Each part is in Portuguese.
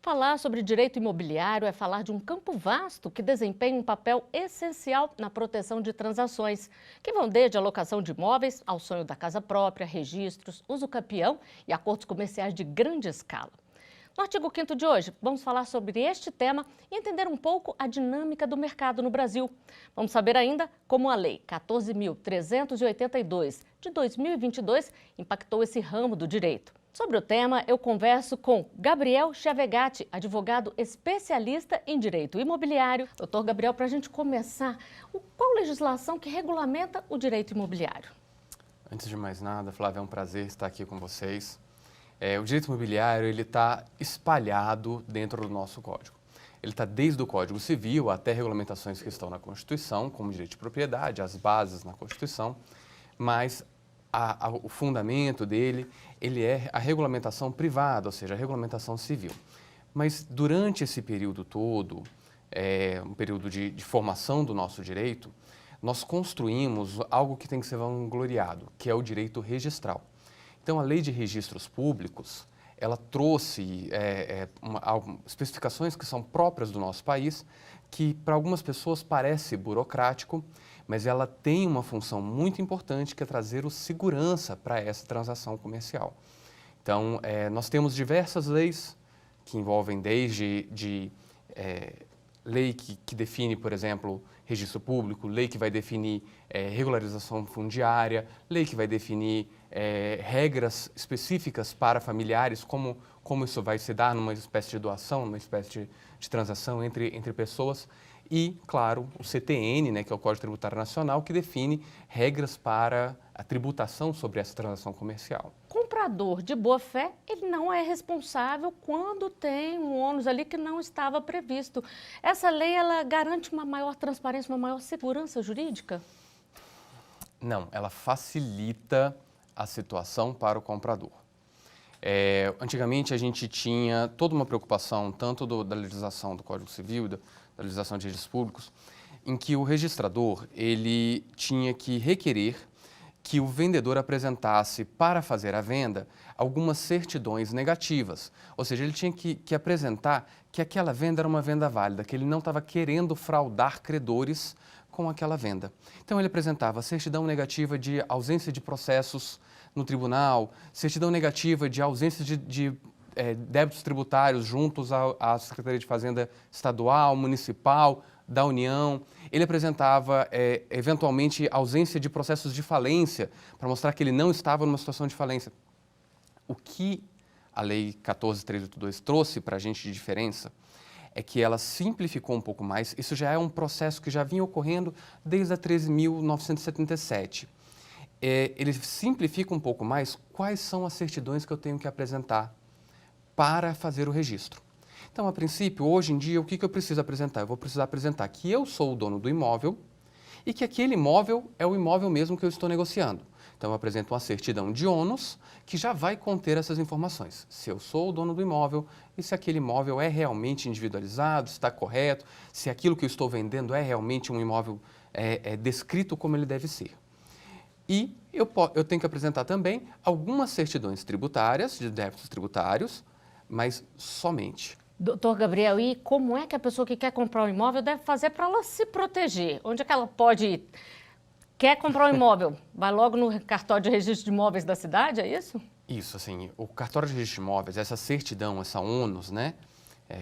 Falar sobre direito imobiliário é falar de um campo vasto que desempenha um papel essencial na proteção de transações, que vão desde a locação de imóveis ao sonho da casa própria, registros, uso capião e acordos comerciais de grande escala. No artigo 5º de hoje, vamos falar sobre este tema e entender um pouco a dinâmica do mercado no Brasil. Vamos saber ainda como a Lei 14.382 de 2022 impactou esse ramo do direito. Sobre o tema, eu converso com Gabriel Chiavegatti, advogado especialista em direito imobiliário. Doutor Gabriel, para a gente começar, qual legislação que regulamenta o direito imobiliário? Antes de mais nada, Flávia, é um prazer estar aqui com vocês. O direito imobiliário está espalhado dentro do nosso código. Ele está desde o Código Civil até regulamentações que estão na Constituição, como direito de propriedade, as bases na Constituição, mas o fundamento dele, ele é a regulamentação privada, ou seja, a regulamentação civil. Mas durante esse período todo, um período de formação do nosso direito, nós construímos algo que tem que ser vangloriado, que é o direito registral. Então, a Lei de Registros Públicos, ela trouxe especificações que são próprias do nosso país, que para algumas pessoas parece burocrático, mas ela tem uma função muito importante que é trazer segurança para essa transação comercial. Então, nós temos diversas leis que envolvem desde lei que define, por exemplo, registro público, lei que vai definir regularização fundiária, lei que vai definir regras específicas para familiares, como isso vai se dar numa espécie de doação, numa espécie de transação entre pessoas. E, claro, o CTN, né, que é o Código Tributário Nacional, que define regras para a tributação sobre essa transação comercial. Comprador de boa-fé, ele não é responsável quando tem um ônus ali que não estava previsto. Essa lei, ela garante uma maior transparência, uma maior segurança jurídica? Não, ela facilita a situação para o comprador. Antigamente, a gente tinha toda uma preocupação, tanto da legislação do Código Civil, da legislação de registros públicos, em que o registrador ele tinha que requerer que o vendedor apresentasse para fazer a venda algumas certidões negativas. Ou seja, ele tinha que apresentar que aquela venda era uma venda válida, que ele não estava querendo fraudar credores com aquela venda. Então, ele apresentava certidão negativa de ausência de processos no tribunal, certidão negativa de ausência de débitos tributários juntos à Secretaria de Fazenda Estadual, Municipal, da União. Ele apresentava, eventualmente, ausência de processos de falência, para mostrar que ele não estava numa situação de falência. O que a Lei 14.382 trouxe para a gente de diferença é que ela simplificou um pouco mais. Isso já é um processo que já vinha ocorrendo desde a 13.977. Ele simplifica um pouco mais quais são as certidões que eu tenho que apresentar para fazer o registro. Então, a princípio, hoje em dia, o que eu preciso apresentar? Eu vou precisar apresentar que eu sou o dono do imóvel e que aquele imóvel é o imóvel mesmo que eu estou negociando. Então, eu apresento uma certidão de ônus que já vai conter essas informações. Se eu sou o dono do imóvel e se aquele imóvel é realmente individualizado, se está correto, se aquilo que eu estou vendendo é realmente um imóvel descrito como ele deve ser. E eu tenho que apresentar também algumas certidões tributárias, de débitos tributários, mas somente. Doutor Gabriel, e como é que a pessoa que quer comprar um imóvel deve fazer para ela se proteger? Onde é que ela pode ir? Quer comprar um imóvel? Vai logo no cartório de registro de imóveis da cidade, é isso? Isso, assim, o cartório de registro de imóveis, essa certidão, essa ônus, né,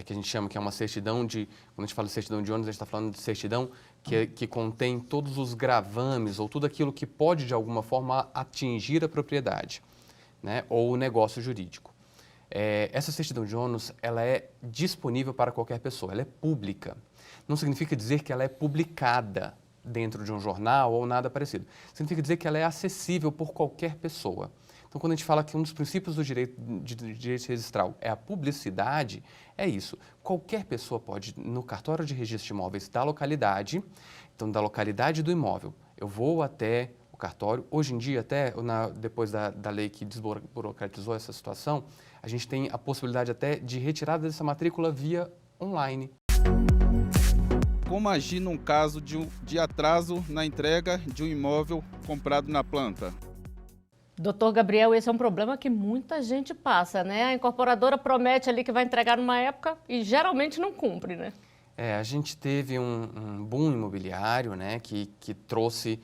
que a gente chama que é uma certidão quando a gente fala de certidão de ônus, a gente está falando de certidão que contém todos os gravames ou tudo aquilo que pode, de alguma forma, atingir a propriedade, né, ou o negócio jurídico. Essa certidão de ônus, ela é disponível para qualquer pessoa, ela é pública. Não significa dizer que ela é publicada dentro de um jornal ou nada parecido. Significa dizer que ela é acessível por qualquer pessoa. Então, quando a gente fala que um dos princípios do direito registral é a publicidade, é isso. Qualquer pessoa pode, no cartório de registro de imóveis da localidade, então da localidade do imóvel, eu vou até o cartório. Hoje em dia, até depois da lei que desburocratizou essa situação, a gente tem a possibilidade até de retirada dessa matrícula via online. Como agir num caso de atraso na entrega de um imóvel comprado na planta? Doutor Gabriel, esse é um problema que muita gente passa, né? A incorporadora promete ali que vai entregar numa época e geralmente não cumpre, né? A gente teve um boom imobiliário, né, que trouxe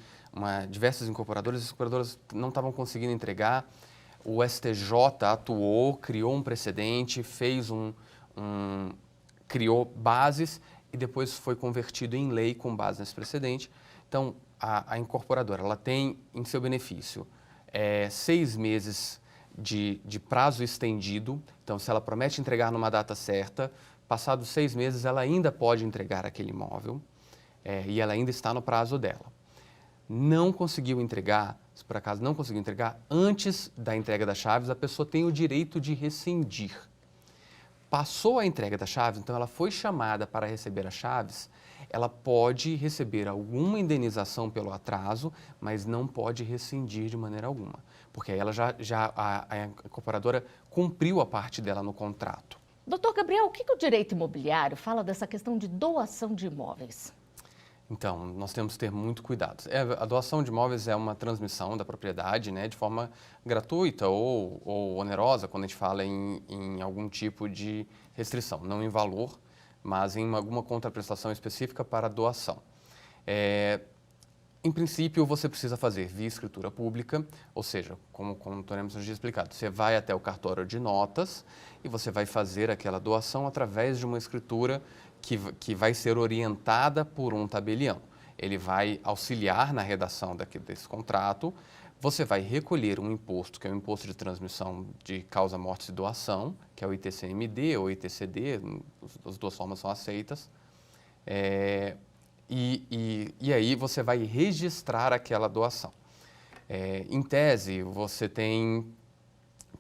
diversas incorporadoras, as incorporadoras não estavam conseguindo entregar, o STJ atuou, criou um precedente, criou bases e depois foi convertido em lei com base nesse precedente. Então, a incorporadora, ela tem em seu benefício 6 meses de prazo estendido. Então, se ela promete entregar numa data certa, passados 6 meses, ela ainda pode entregar aquele imóvel e ela ainda está no prazo dela. Não conseguiu entregar, se por acaso não conseguiu entregar, antes da entrega das chaves, a pessoa tem o direito de rescindir. Passou a entrega das chaves, então ela foi chamada para receber as chaves, ela pode receber alguma indenização pelo atraso, mas não pode rescindir de maneira alguma, porque aí ela a incorporadora cumpriu a parte dela no contrato. Doutor Gabriel, o que o direito imobiliário fala dessa questão de doação de imóveis? Então, nós temos que ter muito cuidado. A doação de imóveis é uma transmissão da propriedade, né, de forma gratuita ou onerosa, quando a gente fala em algum tipo de restrição, não em valor, mas em alguma contraprestação específica para a doação. Em princípio, você precisa fazer via escritura pública, ou seja, como o Dr. Emerson já explicado, você vai até o cartório de notas e você vai fazer aquela doação através de uma escritura que vai ser orientada por um tabelião. Ele vai auxiliar na redação desse contrato, você vai recolher um imposto, que é o Imposto de Transmissão de Causa, Morte e Doação, que é o ITCMD ou ITCD, as duas formas são aceitas. E aí você vai registrar aquela doação. Em tese, você tem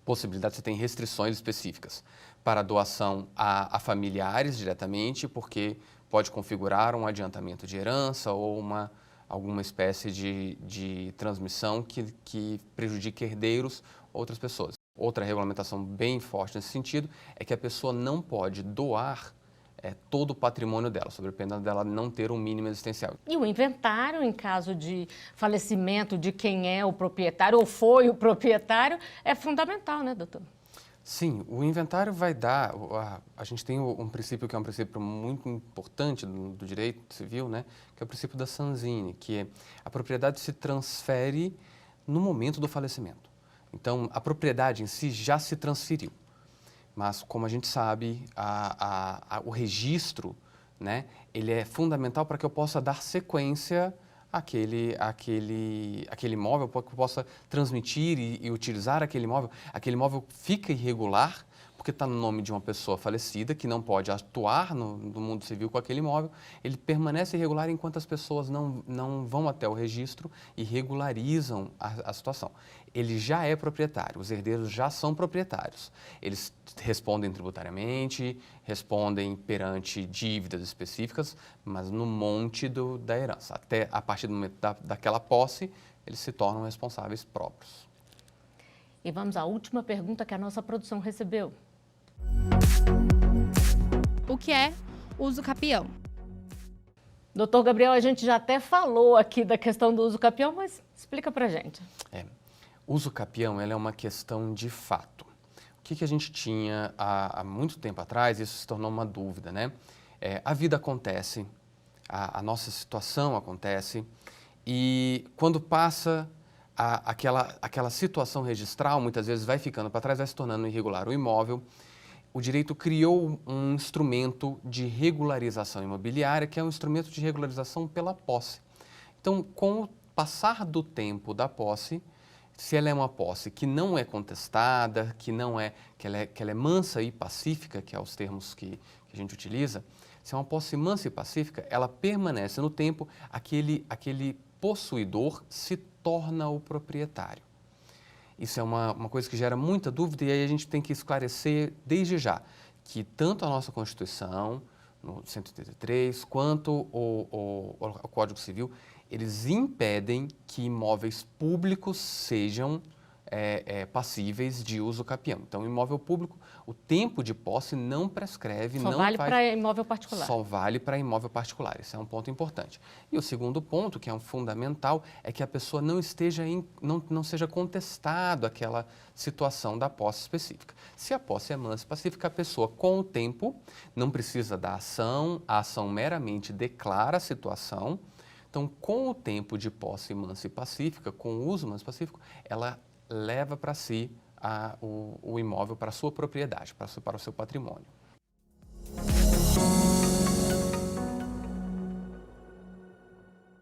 possibilidade, você tem restrições específicas para doação a familiares diretamente, porque pode configurar um adiantamento de herança ou alguma espécie de transmissão que prejudique herdeiros ou outras pessoas. Outra regulamentação bem forte nesse sentido é que a pessoa não pode doar todo o patrimônio dela, sob a pena dela não ter um mínimo existencial. E o inventário, em caso de falecimento de quem é o proprietário ou foi o proprietário, é fundamental, né, doutor? Sim, o inventário vai dar... A gente tem um princípio que é um princípio muito importante do direito civil, né, que é o princípio da Sanzini, que é a propriedade se transfere no momento do falecimento. Então, a propriedade em si já se transferiu. Mas, como a gente sabe, o registro, né, ele é fundamental para que eu possa dar sequência àquele imóvel, para que eu possa transmitir e utilizar aquele imóvel. Aquele imóvel fica irregular porque está no nome de uma pessoa falecida que não pode atuar no mundo civil com aquele imóvel. Ele permanece irregular enquanto as pessoas não vão até o registro e regularizam a situação. Ele já é proprietário, os herdeiros já são proprietários. Eles respondem tributariamente, respondem perante dívidas específicas, mas no monte da herança. Até a partir do momento daquela posse, eles se tornam responsáveis próprios. E vamos à última pergunta que a nossa produção recebeu. O que é uso capião? Doutor Gabriel, a gente já até falou aqui da questão do uso capião, mas explica pra gente. Uso capião é uma questão de fato. O que a gente tinha há muito tempo atrás, isso se tornou uma dúvida, né? A vida acontece, a nossa situação acontece, e quando passa aquela situação registral, muitas vezes vai ficando para trás, vai se tornando irregular o imóvel. O direito criou um instrumento de regularização imobiliária, que é um instrumento de regularização pela posse. Então, com o passar do tempo da posse, se ela é uma posse que não é contestada, que ela é mansa e pacífica, que é os termos que a gente utiliza, se é uma posse mansa e pacífica, ela permanece no tempo, aquele possuidor se torna o proprietário. Isso é uma coisa que gera muita dúvida e aí a gente tem que esclarecer desde já que tanto a nossa Constituição, no 183, quanto o Código Civil, eles impedem que imóveis públicos sejam passíveis de uso capião. Então, imóvel público, o tempo de posse não prescreve, Só não vale faz... para imóvel particular. Só vale para imóvel particular, esse é um ponto importante. E o segundo ponto, que é um fundamental, é que a pessoa não não seja contestado aquela situação da posse específica. Se a posse é mansa e pacífica, a pessoa, com o tempo, não precisa da ação, a ação meramente declara a situação. Então, com o tempo de posse mansa e pacífica, com o uso manso e pacífico, ela leva para si o imóvel, para a sua propriedade, para o seu patrimônio.